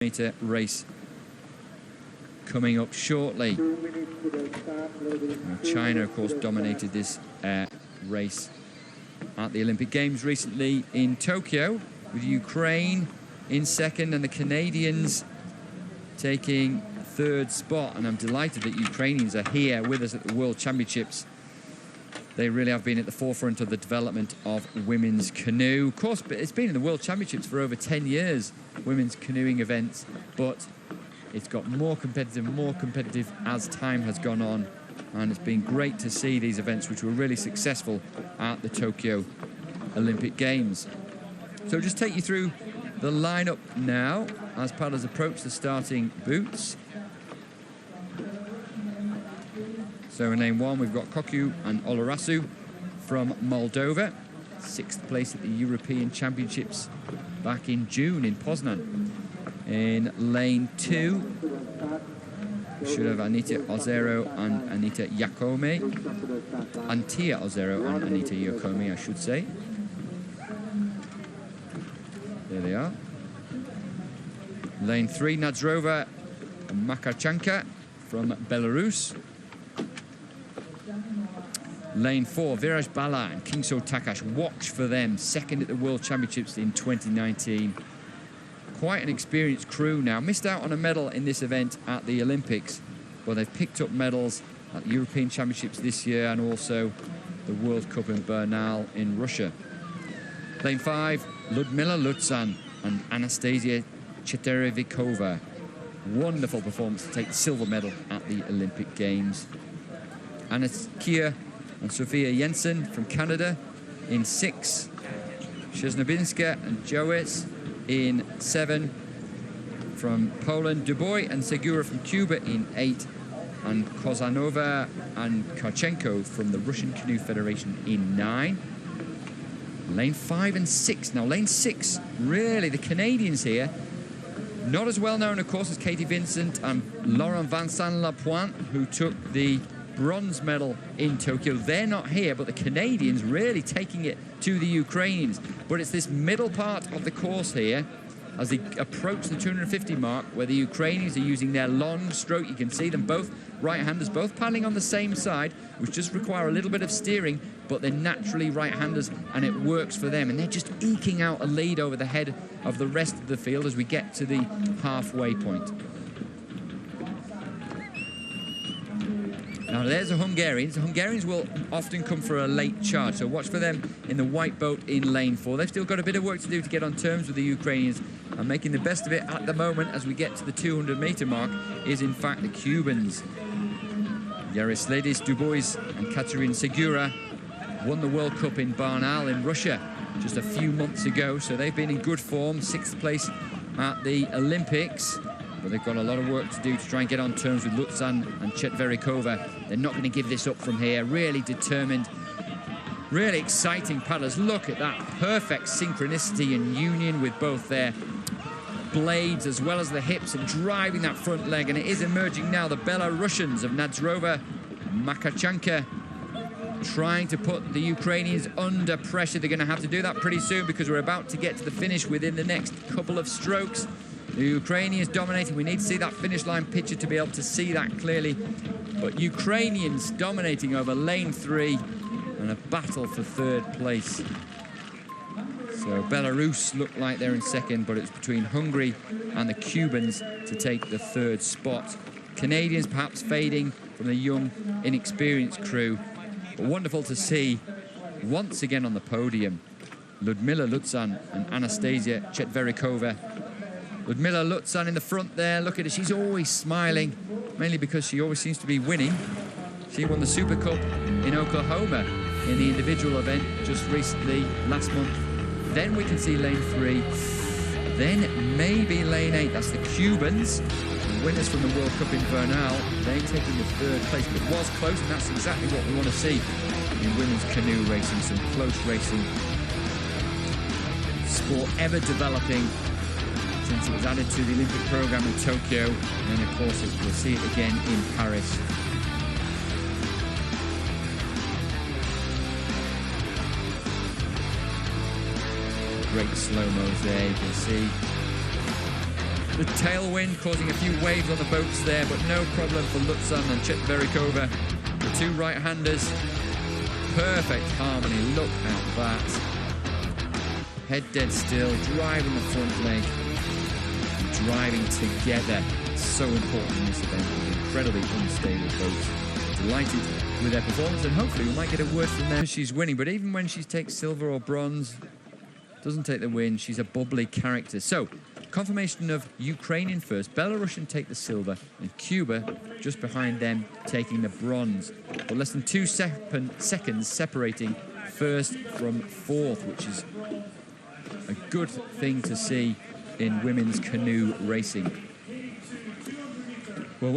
meter race coming up shortly. China, of course, dominated this race at the Olympic Games recently in Tokyo, with Ukraine in second and the Canadians taking third spot. And I'm delighted that Ukrainians are here with us at the World Championships. They really have been at the forefront of the development of women's canoe. Of course, it's been in the World Championships for over 10 years, women's canoeing events, but it's got more competitive as time has gone on. And it's been great to see these events, which were really successful at the Tokyo Olympic Games. So just take you through the lineup now as paddlers approach the starting booths. So in lane 1, we've got COCIU and OLARASU from Moldova. 6th place at the European Championships back in June in Poznan. In lane 2, we should have Anita OTERO and Anita JACOME. Antia OTERO and Anita JACOME, I should say. There they are. Lane 3, NAZDROVA and MAKARCHANKA from Belarus. Lane 4, Viraj Bala and Kingso Takash. Watch for them, second at the World Championships in 2019. Quite an experienced crew now. Missed out on a medal in this event at the Olympics, but they've picked up medals at the European Championships this year and also the World Cup in Bernal in Russia. Lane 5, Liudmyla, LUZAN and Anastasiia CHETVERIKOVA. Wonderful performance to take the silver medal at the Olympic Games. Antia and Sophia JENSEN from Canada in 6. SZCZERBINSKA and JACEWICZ in 7. From Poland, DUBOYS and SEGURA from Cuba in 8. And KHOZHAINOVA and KHARCHENKO from the Russian Canoe Federation in 9. Lane 5 and 6. Now, lane 6, really, the Canadians here, not as well known, of course, as Katie Vincent and Laurent Vincent Lapointe, who took the bronze medal in Tokyo. They're not here, but the Canadians really taking it to the Ukrainians. But it's this middle part of the course here, as they approach the 250 mark, where the Ukrainians are using their long stroke. You can see them both right-handers, both paddling on the same side, which just require a little bit of steering, but they're naturally right-handers, and it works for them. And they're just eking out a lead over the head of the rest of the field as we get to the halfway point. Now there's the Hungarians. The Hungarians will often come for a late charge, so watch for them in the white boat in lane 4. They've still got a bit of work to do to get on terms with the Ukrainians, and making the best of it at the moment as we get to the 200-meter mark is in fact the Cubans. Yarisleidis, DUBOYS and Katherin SEGURA won the World Cup in Bernal in Russia just a few months ago, so they've been in good form, 6th place at the Olympics. But they've got a lot of work to do to try and get on terms with LUZAN and CHETVERIKOVA. They're not going to give this up from here. Really determined, really exciting paddlers. Look at that perfect synchronicity and union with both their blades as well as the hips and driving that front leg. And it is emerging now, the Belarusians of NAZDROVA, MAKARCHANKA, trying to put the Ukrainians under pressure. They're going to have to do that pretty soon because we're about to get to the finish within the next couple of strokes. The Ukrainians dominating. We need to see that finish line picture to be able to see that clearly. But Ukrainians dominating over lane 3 and a battle for 3rd place. So Belarus look like they're in 2nd, but it's between Hungary and the Cubans to take the 3rd spot. Canadians perhaps fading from the young, inexperienced crew. But wonderful to see once again on the podium Liudmyla, LUZAN and Anastasiia CHETVERIKOVA. Liudmyla, LUZAN in the front there. Look at her, she's always smiling, mainly because she always seems to be winning. She won the Super Cup in Oklahoma in the individual event just recently, last month. Then we can see lane 3, then maybe lane 8. That's the Cubans, the winners from the World Cup in Bernal. They taking the 3rd place, but it was close, and that's exactly what we want to see in women's canoe racing. Some close racing. Sport ever developing since it was added to the Olympic program in Tokyo, and then of course we'll see it again in Paris. Great slow-mos there, you can see The tailwind causing a few waves on the boats there, but no problem for LUZAN and CHETVERIKOVA. The two right-handers. Perfect harmony, look at that. Head dead still, driving the front leg, driving together. So important in this event with incredibly unstable boats. Delighted with their performance, and hopefully we might get a word from them. She's winning, but even when she takes silver or bronze, doesn't take the win, she's a bubbly character. So, confirmation of Ukrainian first, Belarusian take the silver, and Cuba just behind them taking the bronze. But less than 2 seconds separating first from fourth, which is a good thing to see in women's canoe racing. Well,